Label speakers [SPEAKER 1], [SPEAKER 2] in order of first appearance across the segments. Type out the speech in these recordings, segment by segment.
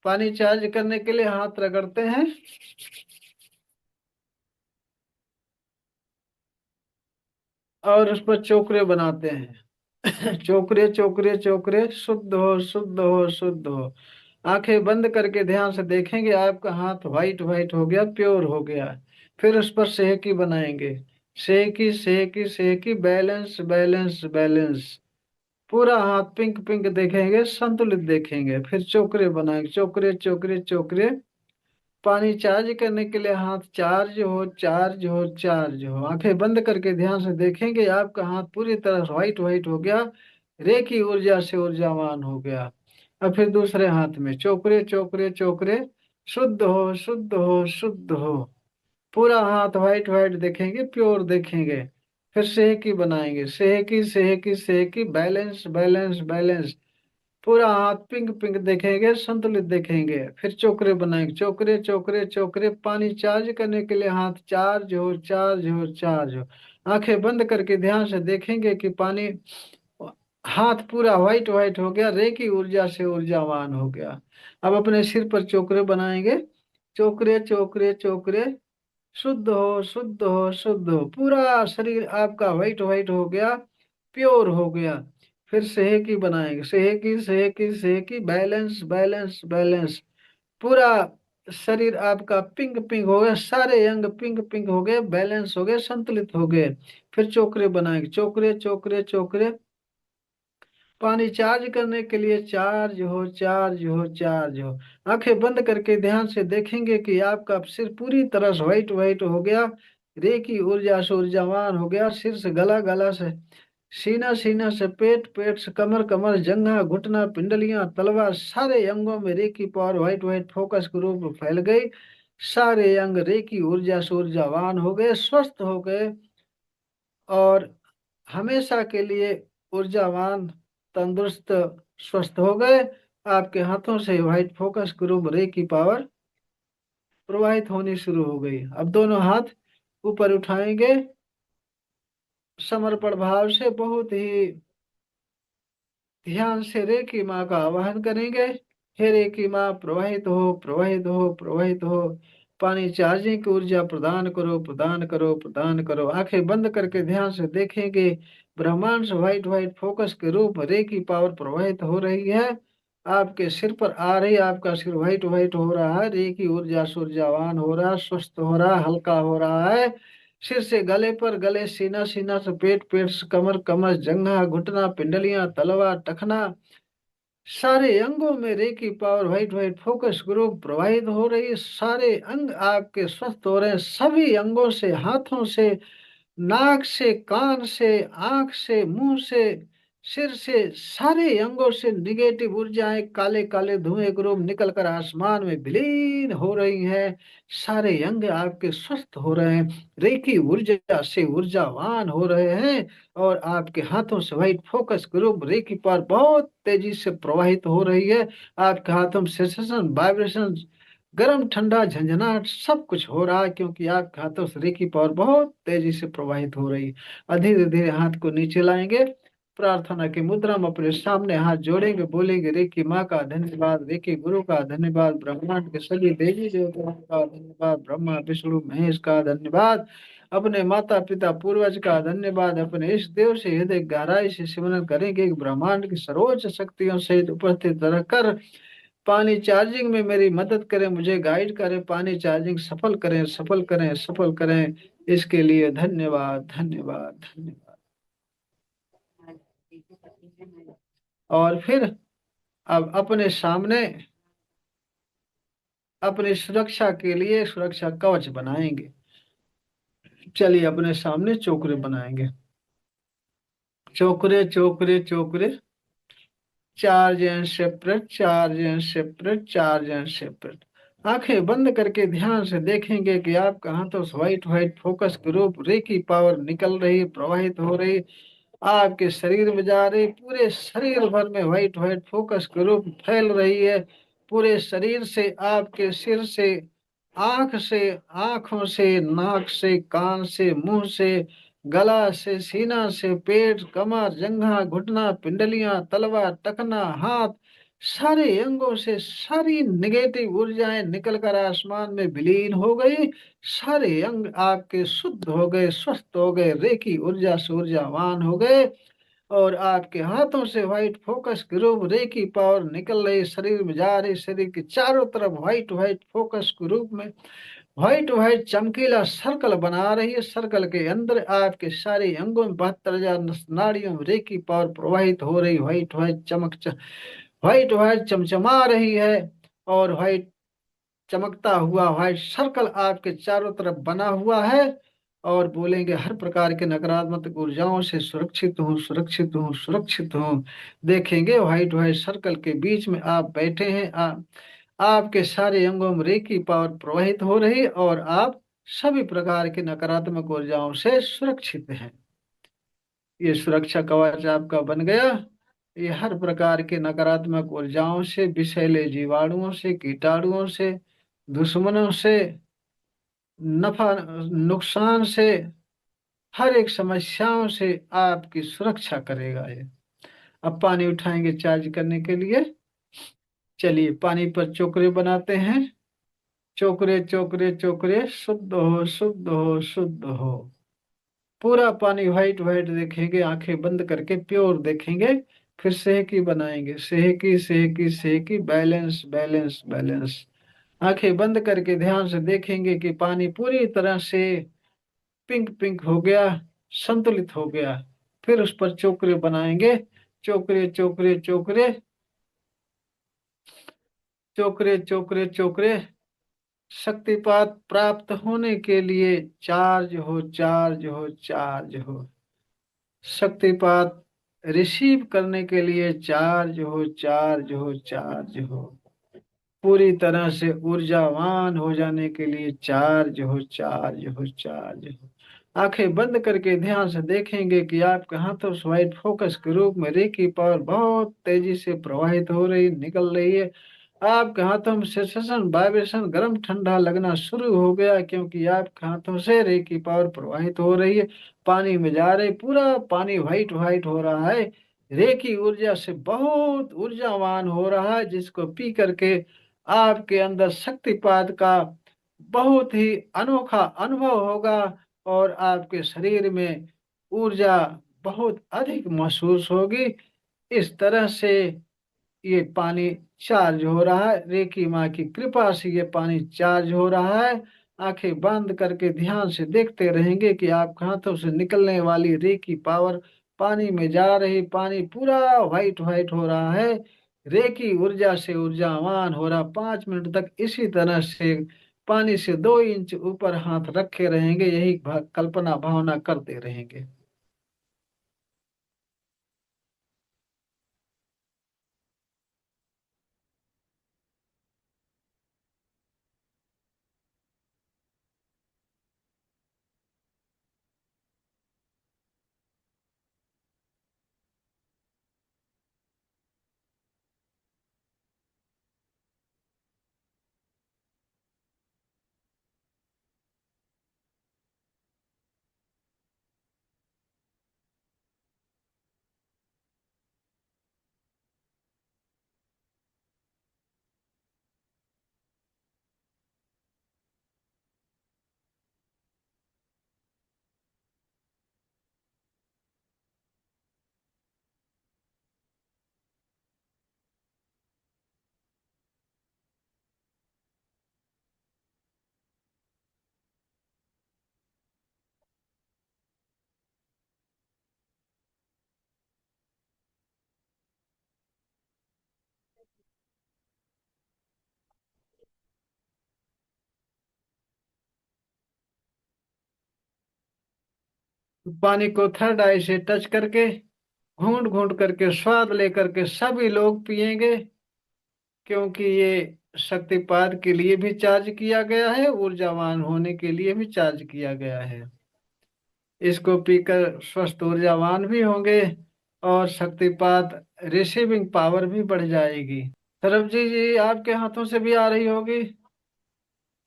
[SPEAKER 1] पानी चार्ज करने के लिए हाथ रगड़ते हैं और उस पर चोकरे बनाते हैं। चोकरे चोकरे चोकरे, शुद्ध हो शुद्ध हो शुद्ध हो। आंखें बंद करके ध्यान से देखेंगे, आपका हाथ वाइट वाइट हो गया, प्योर हो गया। फिर उस पर सेहकी बनाएंगे। सेहकी सेहकी सेहकी, बैलेंस बैलेंस बैलेंस। पूरा हाथ पिंक पिंक देखेंगे, संतुलित देखेंगे। फिर चोकरे बनाएंगे, चोकरे चोकरे चोकरे। पानी चार्ज करने के लिए हाथ चार्ज हो चार्ज हो चार्ज हो। आंखें बंद करके ध्यान से देखेंगे, आपका हाथ पूरी तरह व्हाइट व्हाइट हो गया, रे की ऊर्जा से ऊर्जावान हो गया। अब फिर दूसरे हाथ में चोकरे चोकरे चोकरे, शुद्ध हो शुद्ध हो शुद्ध हो। पूरा हाथ व्हाइट व्हाइट देखेंगे, प्योर देखेंगे। फिर सेहकी बनाएंगे, सेहकी सेहकी सेहकी, बैलेंस बैलेंस बैलेंस। पूरा हाथ पिंक पिंक देखेंगे, संतुलित देखेंगे। फिर चोकरे बनाएंगे, चोकरे चोकरे चोकरे। पानी चार्ज करने के लिए हाथ चार्ज हो चार्ज हो चार्ज हो। आंखें बंद करके ध्यान से देखेंगे कि पानी, हाथ पूरा व्हाइट व्हाइट हो गया, रे की ऊर्जा से ऊर्जावान हो गया। अब अपने सिर पर चोकरे बनाएंगे, चोकरे चोकरे चोकरे। शुद्ध हो शुद्ध हो शुद्ध हो। पूरा शरीर आपका व्हाइट व्हाइट हो गया, प्योर हो गया। फिर सेहकी बनाएंगे, सेहकी सेहकी सेहकी, बैलेंस बैलेंस बैलेंस। पूरा शरीर आपका पिंक पिंक हो गया, सारे अंग पिंक पिंक हो गए, बैलेंस हो गए, संतुलित हो गए। फिर चोकरे बनाएंगे, चोकरे चोकरे चोकरे। पानी चार्ज करने के लिए चार्ज हो चार्ज हो चार्ज हो। आंखें बंद करके ध्यान से देखेंगे कि आपका सिर पूरी तरह से व्हाइट व्हाइट हो गया, रे की ऊर्जा से ऊर्जावान हो गया। सिर से गला, गला से सीना, सीना से पेट, पेट से कमर, कमर जंघा घुटना पिंडलियां तलवा, सारे अंगों में रे की पावर व्हाइट व्हाइट फोकस के रूप में फैल गई। सारे अंग रे की ऊर्जा से ऊर्जावान हो गए, स्वस्थ हो गए और हमेशा के लिए ऊर्जावान, तंदुरुस्त, स्वस्थ हो गए। आपके हाथों से व्हाइट फोकस ग्रुप रे की पावर प्रवाहित होनी शुरू हो गई। अब दोनों हाथ ऊपर उठाएंगे, समर्पण भाव से बहुत ही ध्यान से रे की माँ का आवाहन करेंगे। हे रे की माँ, प्रवाहित हो प्रवाहित हो प्रवाहित हो। पानी चार्जिंग की ऊर्जा प्रदान करो प्रदान करो प्रदान करो। आंखें बंद करके ध्यान से देखेंगे, ब्रह्मांड से व्हाइट व्हाइट फोकस के रूप में रे की पावर प्रवाहित हो रही है। आपके सिर पर आ रही, आपका सिर व्हाइट व्हाइट हो रहा है, रे की ऊर्जा से ऊर्जावान हो रहा है, स्वस्थ हो रहा है, हल्का हो रहा है। सिर से गले पर, गले सीना, सीना से पेट, पेट से कमर, कमर जंघा घुटना पिंडलियां तलवा टखना, सारे अंगों में रे की power white white focus group प्रवाहित हो रही है। सारे अंग आपके स्वस्थ हो रहे हैं, सभी अंगों से, हाथों से, नाक से, कान से, आंख से, मुंह से, सिर से, सारे अंगों से निगेटिव ऊर्जाएं, काले काले धुएं ग्रुप निकल कर आसमान में विलीन हो रही हैं। सारे अंग आपके स्वस्थ हो रहे हैं, रेकी ऊर्जा से ऊर्जावान हो रहे हैं। और आपके हाथों से व्हाइट फोकस ग्रुप रेकी पर बहुत तेजी से प्रवाहित हो रही है। आपके हाथों में सेंसेशन, वाइब्रेशन, गर्म ठंडा झंझनाहट सब कुछ हो रहा है, क्योंकि आपके हाथों से रेकी पावर बहुत तेजी से प्रवाहित हो रही है। और धीरे धीरे हाथ को नीचे लाएंगे, प्रार्थना की मुद्रा में अपने सामने हाथ जोड़ेंगे, बोलेंगे रेकी माँ का धन्यवाद, रेकी गुरु का धन्यवाद, ब्रह्मांड के सभी देवी देवताओं का धन्यवाद, ब्रह्मा विष्णु महेश का धन्यवाद, अपने माता पिता पूर्वज का धन्यवाद। अपने इष्ट देव से हृदय गहराई से सिमरन करेंगे कि ब्रह्मांड की सर्वोच्च शक्तियों से उपस्थित रहकर पानी चार्जिंग में मेरी मदद करें, मुझे गाइड करें, पानी चार्जिंग सफल करें सफल करें सफल करें। इसके लिए धन्यवाद धन्यवाद धन्यवाद। और फिर अब अपने सामने अपनी सुरक्षा के लिए सुरक्षा कवच बनाएंगे। चलिए अपने सामने चोकरे बनाएंगे, चोकरे चोकरे चोकरे, charge and separate, charge and separate, charge and separate. आंखें बंद करके ध्यान से देखेंगे कि आपका हाथों से व्हाइट व्हाइट फोकस के रूप रे की पावर निकल रही, प्रवाहित हो रही, आपके शरीर में जा रही, पूरे शरीर भर में व्हाइट व्हाइट फोकस के रूप फैल रही है। पूरे शरीर से, आपके सिर से, आंख से, आंखों से, नाक से, कान से, मुंह से, गला से, सीना से, पेट, कमर जंघा घुटना पिंडलियां तलवा टखना हाथ, सारे अंगों से सारी नेगेटिव ऊर्जाएं निकलकर आसमान में विलीन हो गई। सारे अंग आपके शुद्ध हो गए, स्वस्थ हो गए, रेखी ऊर्जा से ऊर्जावान हो गए। और आपके हाथों से व्हाइट फोकस के रूप रेखी पावर निकल रही, शरीर में जा रही, शरीर के चारों तरफ व्हाइट व्हाइट फोकस के रूप में व्हाइट व्हाइट चमकीला सर्कल बना रही है। सर्कल के अंदर आपके सारे अंगों में 72,000 नाड़ियों में रेखी पावर प्रवाहित हो रही, व्हाइट व्हाइट व्हाइट व्हाइट चमचमा रही है। और व्हाइट चमकता हुआ व्हाइट सर्कल आपके चारों तरफ बना हुआ है। और बोलेंगे, हर प्रकार के नकारात्मक ऊर्जाओं से सुरक्षित हूँ, सुरक्षित हूँ, सुरक्षित हूँ। देखेंगे व्हाइट व्हाइट सर्कल के बीच में आप बैठे हैं। आपके सारे अंगों में रेकी पावर प्रवाहित हो रही और आप सभी प्रकार के नकारात्मक ऊर्जाओं से सुरक्षित हैं। ये सुरक्षा कवच आपका बन गया। ये हर प्रकार के नकारात्मक ऊर्जाओं से, विषैले जीवाणुओं से, कीटाणुओं से, दुश्मनों से, नफा नुकसान से, हर एक समस्याओं से आपकी सुरक्षा करेगा ये। अब पानी उठाएंगे चार्ज करने के लिए। चलिए पानी पर चोकरे बनाते हैं। चोकरे चोकरे चोकरे, शुद्ध हो, शुद्ध हो, शुद्ध हो। पूरा पानी व्हाइट व्हाइट देखेंगे, आंखें बंद करके प्योर देखेंगे। फिर सेहकी बनाएंगे, सेहकी सेहकी सेहकी, बैलेंस बैलेंस बैलेंस। आंखें बंद करके ध्यान से देखेंगे कि पानी पूरी तरह से पिंक पिंक हो गया, संतुलित हो गया। फिर उस पर चोकरे बनाएंगे। चोकरे चोकरे चोकरे चोकरे चोकरे चोकरे। शक्तिपात प्राप्त होने के लिए चार्ज हो, चार्ज हो, चार्ज हो। शक्तिपात रिसीव करने के लिए चार्ज हो, चार्ज हो, चार्ज हो। पूरी तरह से ऊर्जावान हो जाने के लिए चार्ज हो, चार्ज हो, चार्ज हो। आंखें बंद करके ध्यान से देखेंगे कि आपके हाथों से व्हाइट फोकस के रूप में रेकी पावर बहुत तेजी से प्रवाहित हो रही, निकल रही है। आपके हाथों में सेंसेशन, वाइब्रेशन, गर्म ठंडा लगना शुरू हो गया, क्योंकि आपके हाथों से रेकी पावर प्रवाहित हो रही है, पानी में जा रही। पूरा पानी व्हाइट व्हाइट हो रहा है, रेकी ऊर्जा से बहुत ऊर्जावान हो रहा है, जिसको पी करके आपके अंदर शक्तिपात का बहुत ही अनोखा अनुभव होगा। और आपके शरीर में ऊर्जा बहुत अधिक महसूस होगी। इस तरह से ये पानी चार्ज हो रहा है, रेकी माँ की कृपा से ये पानी चार्ज हो रहा है। आंखें बंद करके ध्यान से देखते रहेंगे कि आपके हाथों से निकलने वाली रेकी पावर पानी में जा रही, पानी पूरा व्हाइट व्हाइट हो रहा है, रेकी ऊर्जा से ऊर्जावान हो रहा। 5 मिनट तक इसी तरह से पानी से 2 इंच ऊपर हाथ रखे रहेंगे, यही कल्पना भावना करते रहेंगे। पानी को थर्ड आई से टच करके, घूंट घूंट करके, स्वाद लेकर के सभी लोग पिएंगे, क्योंकि ये शक्तिपात के लिए भी चार्ज किया गया है, ऊर्जावान होने के लिए भी चार्ज किया गया है। इसको पीकर स्वस्थ ऊर्जावान भी होंगे और शक्तिपात रिसीविंग पावर भी बढ़ जाएगी। सरबजीत जी आपके हाथों से भी आ रही होगी।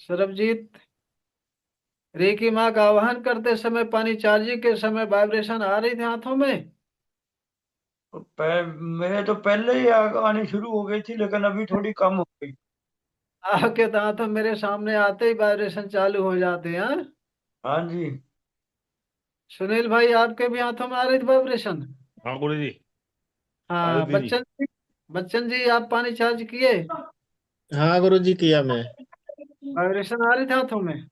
[SPEAKER 1] सरबजीत, रेकी माँ का आह्वान करते समय, पानी चार्जिंग के समय वाइब्रेशन आ रही थी हाथों में।
[SPEAKER 2] मेरे तो पहले ही आनी शुरू हो गई थी, लेकिन अभी थोड़ी कम हो गई।
[SPEAKER 1] आपके दांत तो मेरे सामने आते ही वाइब्रेशन चालू हो जाते हैं, हाँ?
[SPEAKER 2] हाँ जी।
[SPEAKER 1] सुनील भाई, आपके भी हाथों में आ रही थी वाइब्रेशन?
[SPEAKER 3] हाँ गुरु जी, आ रही
[SPEAKER 1] हाँ
[SPEAKER 3] थी जी।
[SPEAKER 1] बच्चन जी, आप पानी चार्ज किए?
[SPEAKER 4] हाँ गुरु जी, किया मैं।
[SPEAKER 1] वाइब्रेशन आ रही थी हाथों में?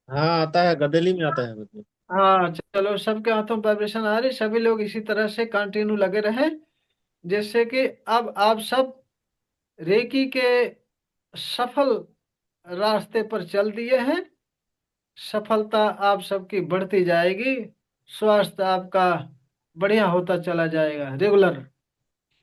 [SPEAKER 4] हाँ, आता है, गदेली में आता है मतलब।
[SPEAKER 1] हाँ चलो, सबके हाथों में वाइब्रेशन आ रही, सभी लोग इसी तरह से कंटिन्यू लगे रहे, जिससे कि अब आप सब रेकी के सफल रास्ते पर चल दिए हैं। सफलता आप सबकी बढ़ती जाएगी, स्वास्थ्य आपका बढ़िया होता चला जाएगा रेगुलर।